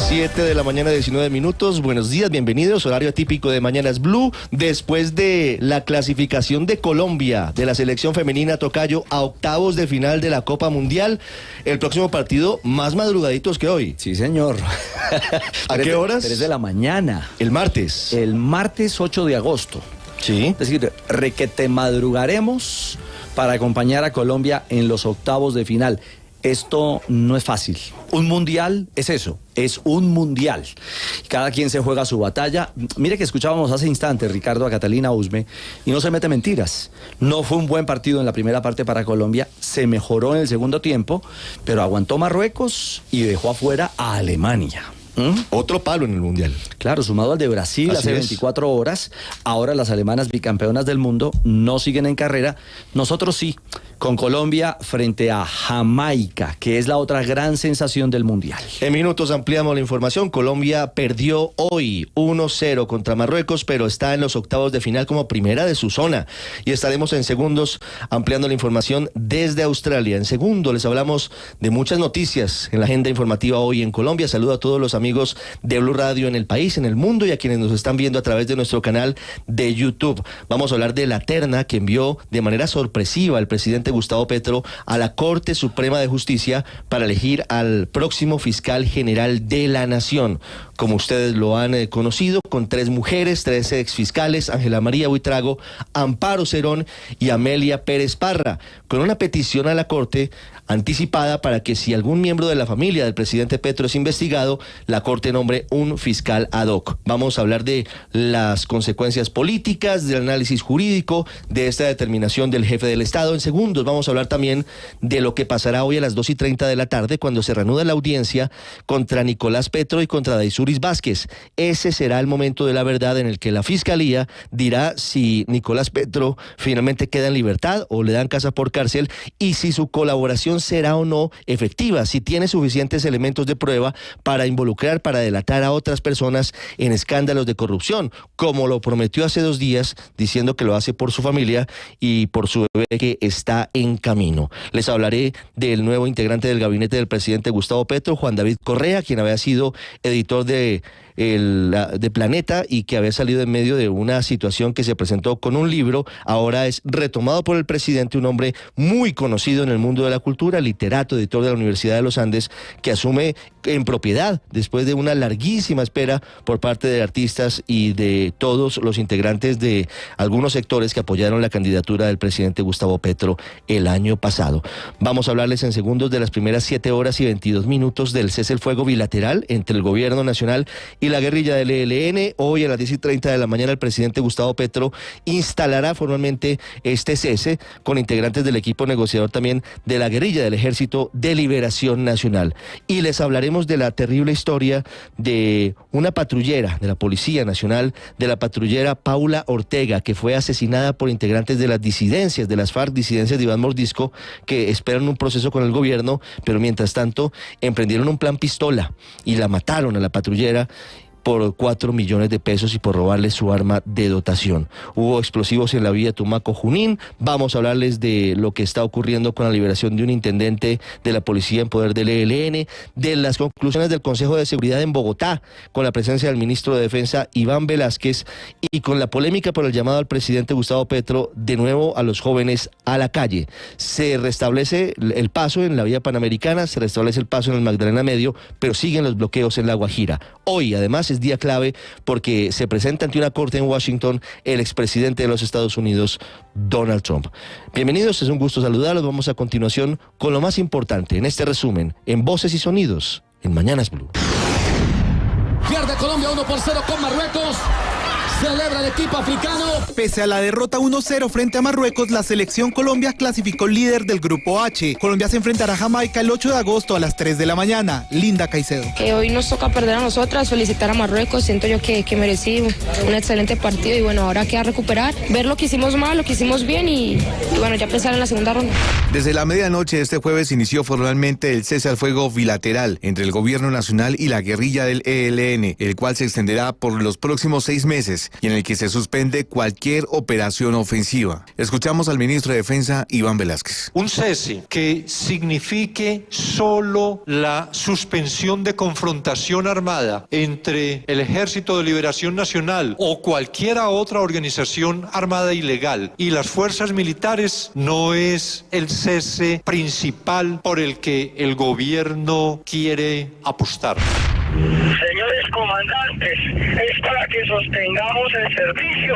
7 de la mañana, 19 minutos. Buenos días, bienvenidos. Horario atípico de Mañanas Blue. Después de la clasificación de Colombia, de la selección femenina Tocayo, a octavos de final de la Copa Mundial, el próximo partido más madrugaditos que hoy. Sí, señor. ¿A qué horas? 3 de la mañana. El martes. El martes 8 de agosto. Sí. Es decir, requete madrugaremos para acompañar a Colombia en los octavos de final. Esto no es fácil. Un mundial es eso, es un mundial. Cada quien se juega su batalla. Mire que escuchábamos hace instantes, Ricardo, a Catalina Usme, y no se mete mentiras. No fue un buen partido en la primera parte para Colombia, se mejoró en el segundo tiempo, pero aguantó Marruecos y dejó afuera a Alemania. Otro palo en el Mundial. Claro, sumado al de Brasil Así hace es. 24 horas. Ahora las alemanas bicampeonas del mundo no siguen en carrera. Nosotros sí, con Colombia frente a Jamaica, que es la otra gran sensación del Mundial. En minutos ampliamos la información. Colombia perdió hoy 1-0 contra Marruecos, pero está en los octavos de final como primera de su zona. Y estaremos en segundos ampliando la información desde Australia. En segundo les hablamos de muchas noticias en la agenda informativa hoy en Colombia. Saludo a todos los amigos de Blue Radio en el país, en el mundo, y a quienes nos están viendo a través de nuestro canal de YouTube. Vamos a hablar de la terna que envió de manera sorpresiva el presidente Gustavo Petro a la Corte Suprema de Justicia para elegir al próximo fiscal general de la Nación. Como ustedes lo han conocido, con 3 mujeres, 3 exfiscales: Ángela María Buitrago, Amparo Cerón y Amelia Pérez Parra, con una petición a la Corte anticipada para que, si algún miembro de la familia del presidente Petro es investigado, la Corte nombre un fiscal ad hoc. Vamos a hablar de las consecuencias políticas, del análisis jurídico de esta determinación del jefe del Estado. En segundos vamos a hablar también de lo que pasará hoy a las 2:30 de la tarde, cuando se reanuda la audiencia contra Nicolás Petro y contra Daysuris Vázquez. Ese será el momento de la verdad en el que la Fiscalía dirá si Nicolás Petro finalmente queda en libertad o le dan casa por cárcel, y si su colaboración será o no efectiva, si tiene suficientes elementos de prueba para involucrar, para delatar a otras personas en escándalos de corrupción, como lo prometió hace 2 días, diciendo que lo hace por su familia y por su bebé que está en camino. Les hablaré del nuevo integrante del gabinete del presidente Gustavo Petro, Juan David Correa, quien había sido editor de Planeta y que había salido en medio de una situación que se presentó con un libro. Ahora es retomado por el presidente, un hombre muy conocido en el mundo de la cultura, literato, editor de la Universidad de los Andes, que asume en propiedad después de una larguísima espera por parte de artistas y de todos los integrantes de algunos sectores que apoyaron la candidatura del presidente Gustavo Petro el año pasado. Vamos a hablarles en segundos de las primeras 7 horas y 22 minutos del cese el fuego bilateral entre el gobierno nacional y la guerrilla del ELN. Hoy a las 10:30 de la mañana el presidente Gustavo Petro instalará formalmente este cese con integrantes del equipo negociador también de la guerrilla del Ejército de Liberación Nacional. Y les hablaremos de la terrible historia de una patrullera de la Policía Nacional, de la patrullera Paula Ortega, que fue asesinada por integrantes de las disidencias de las FARC, disidencias de Iván Mordisco, que esperan un proceso con el gobierno, pero mientras tanto emprendieron un plan pistola y la mataron a la patrullera por 4 millones de pesos y por robarle su arma de dotación. Hubo explosivos en la vía Tumaco-Junín. Vamos a hablarles de lo que está ocurriendo con la liberación de un intendente de la policía en poder del ELN, de las conclusiones del Consejo de Seguridad en Bogotá, con la presencia del ministro de Defensa Iván Velázquez, y con la polémica por el llamado al presidente Gustavo Petro de nuevo a los jóvenes a la calle. Se restablece el paso en la vía Panamericana, se restablece el paso en el Magdalena Medio, pero siguen los bloqueos en La Guajira. Hoy, además, es día clave porque se presenta ante una corte en Washington el expresidente de los Estados Unidos, Donald Trump. Bienvenidos, es un gusto saludarlos. Vamos a continuación con lo más importante en este resumen, en Voces y Sonidos, en Mañanas Blue. Pierde Colombia 1-0 con Marruecos. Celebra el equipo africano. Pese a la derrota 1-0 frente a Marruecos, la selección Colombia clasificó líder del Grupo H. Colombia se enfrentará a Jamaica el 8 de agosto a las 3 de la mañana. Linda Caicedo. Hoy nos toca perder a nosotras, felicitar a Marruecos. Siento yo que merecí un excelente partido y bueno, ahora queda recuperar, ver lo que hicimos mal, lo que hicimos bien y bueno, ya pensar en la segunda ronda. Desde la medianoche de este jueves inició formalmente el cese al fuego bilateral entre el gobierno nacional y la guerrilla del ELN, el cual se extenderá por los próximos 6 meses. militares y en el que se suspende cualquier operación ofensiva. Escuchamos al ministro de Defensa, Iván Velásquez. Un cese que signifique solo la suspensión de confrontación armada entre el Ejército de Liberación Nacional o cualquier otra organización armada ilegal y las fuerzas militares no es el cese principal por el que el gobierno quiere apostar. Señores comandantes, es para que sostengamos el servicio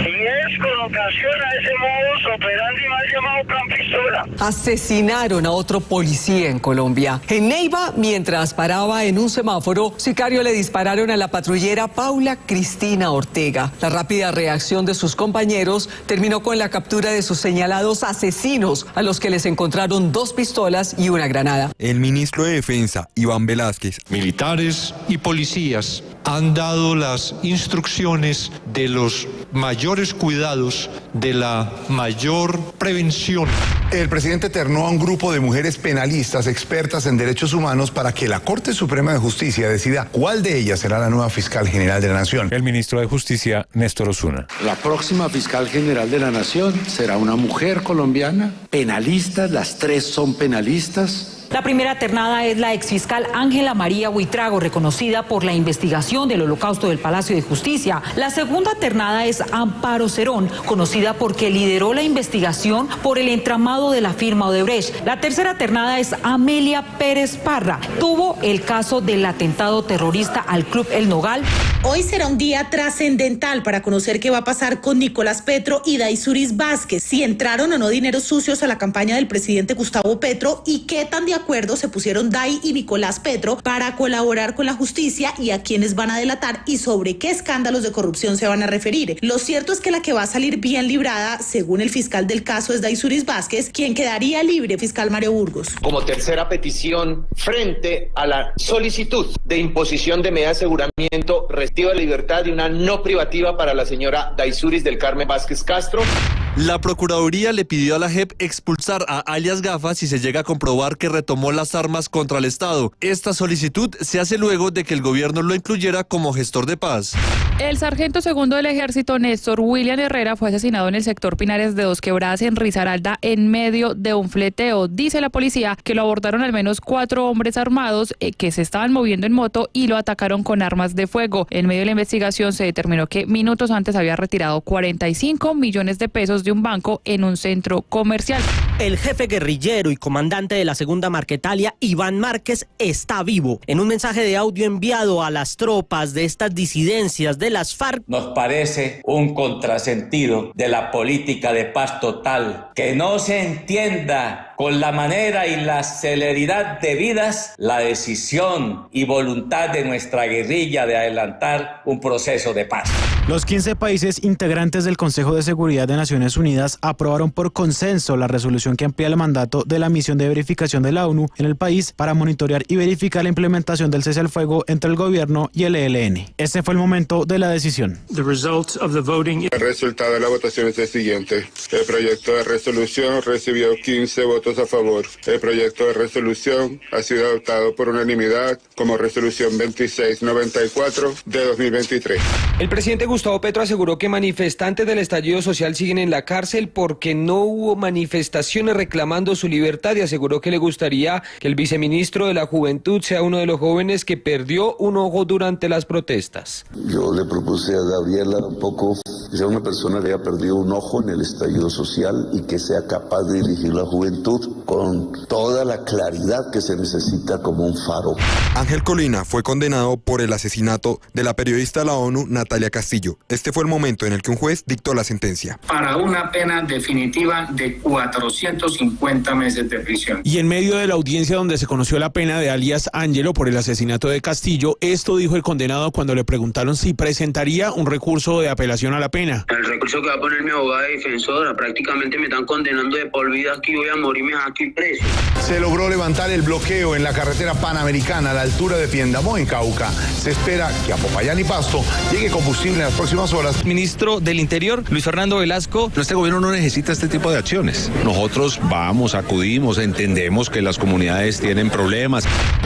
y es con ocasión a ese modus operandi mal llamado plan pistola. Asesinaron a otro policía en Colombia. En Neiva, mientras paraba en un semáforo, sicarios le dispararon a la patrullera Paula Cristina Ortega. La rápida reacción de sus compañeros terminó con la captura de sus señalados asesinos, a los que les encontraron 2 pistolas y una granada. El ministro de Defensa, Iván Velásquez. Militares y policías han dado las instrucciones de los mayores cuidados, de la mayor prevención. El presidente ternó a un grupo de mujeres penalistas expertas en derechos humanos para que la Corte Suprema de Justicia decida cuál de ellas será la nueva fiscal general de la Nación. El ministro de Justicia, Néstor Osuna. La próxima fiscal general de la Nación será una mujer colombiana, penalistas, las 3 son penalistas. La primera ternada es la exfiscal Ángela María Buitrago, reconocida por la investigación del Holocausto del Palacio de Justicia. La segunda ternada es Amparo Cerón, conocida porque lideró la investigación por el entramado de la firma Odebrecht. La tercera ternada es Amelia Pérez Parra. Tuvo el caso del atentado terrorista al Club El Nogal. Hoy será un día trascendental para conocer qué va a pasar con Nicolás Petro y Daisuris Vázquez, si entraron o no dineros sucios a la campaña del presidente Gustavo Petro y qué tan de acuerdo se pusieron Dai y Nicolás Petro para colaborar con la justicia y a quienes van a delatar y sobre qué escándalos de corrupción se van a referir. Lo cierto es que la que va a salir bien librada, según el fiscal del caso, es Daisuris Vázquez, quien quedaría libre, fiscal Mario Burgos. Como tercera petición, frente a la solicitud de imposición de medida de aseguramiento, restrictiva de libertad y una no privativa para la señora Daisuris del Carmen Vázquez Castro. La Procuraduría le pidió a la JEP expulsar a alias Gafas si se llega a comprobar que retomó las armas contra el Estado. Esta solicitud se hace luego de que el gobierno lo incluyera como gestor de paz. El sargento segundo del Ejército, Néstor William Herrera, fue asesinado en el sector Pinares de Dos Quebradas, en Risaralda, en medio de un fleteo. Dice la policía que lo abordaron al menos 4 hombres armados que se estaban moviendo en moto y lo atacaron con armas de fuego. En medio de la investigación se determinó que minutos antes había retirado 45 millones de pesos de un banco en un centro comercial. El jefe guerrillero y comandante de la segunda Marquetalia, Iván Márquez, está vivo. En un mensaje de audio enviado a las tropas de estas disidencias de las FARC, nos parece un contrasentido de la política de paz total, que no se entienda con la manera y la celeridad debidas la decisión y voluntad de nuestra guerrilla de adelantar un proceso de paz. Los 15 países integrantes del Consejo de Seguridad de Naciones Unidas aprobaron por consenso la resolución que amplía el mandato de la misión de verificación de la ONU en el país para monitorear y verificar la implementación del cese al fuego entre el gobierno y el ELN. Este fue el momento de la decisión. El resultado de la votación es el siguiente. El proyecto de resolución recibió 15 votos a favor. El proyecto de resolución ha sido adoptado por unanimidad como resolución 2694 de 2023. El presidente Gustavo Petro aseguró que manifestantes del estallido social siguen en la cárcel porque no hubo manifestaciones reclamando su libertad y aseguró que le gustaría que el viceministro de la Juventud sea uno de los jóvenes que perdió un ojo durante las protestas. Yo le propuse a Gabriela un poco que sea una persona que haya perdido un ojo en el estallido social y que sea capaz de dirigir la juventud con toda la claridad que se necesita como un faro. Ángel Colina fue condenado por el asesinato de la periodista de la ONU, Natalia Castillo. Este fue el momento en el que un juez dictó la sentencia. Para una pena definitiva de 450 meses de prisión. Y en medio de la audiencia donde se conoció la pena de alias Ángelo por el asesinato de Castillo, esto dijo el condenado cuando le preguntaron si presentaría un recurso de apelación a la pena. El recurso que va a poner mi abogada defensora, prácticamente me están condenando de por vida, aquí voy a morirme aquí preso. Se logró levantar el bloqueo en la carretera panamericana a la altura de Piendamó, en Cauca. Se espera que a Popayán y Pasto llegue combustible en las próximas horas. Ministro del Interior, Luis Fernando Velasco. Este gobierno no necesita este tipo de acciones. Nosotros vamos, acudimos, entendemos que las comunidades tienen problemas.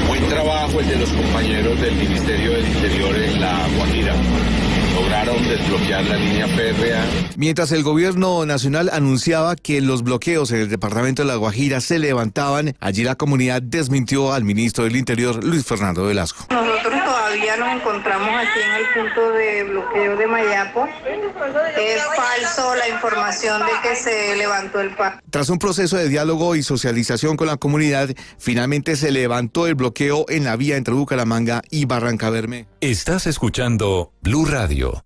Buen trabajo el de los compañeros del Ministerio del Interior en La Guajira. lograron desbloquear la línea férrea. Mientras el gobierno nacional anunciaba que los bloqueos en el departamento de La Guajira se levantaban, allí la comunidad desmintió al ministro del Interior, Luis Fernando Velasco. Nosotros todavía nos encontramos aquí en el punto de bloqueo de Mayapo. Es falso la información de que se levantó el paro. Tras un proceso de diálogo y socialización con la comunidad, finalmente se levantó el bloqueo en la vía entre Bucaramanga y Barrancabermeja. Estás escuchando Blue Radio.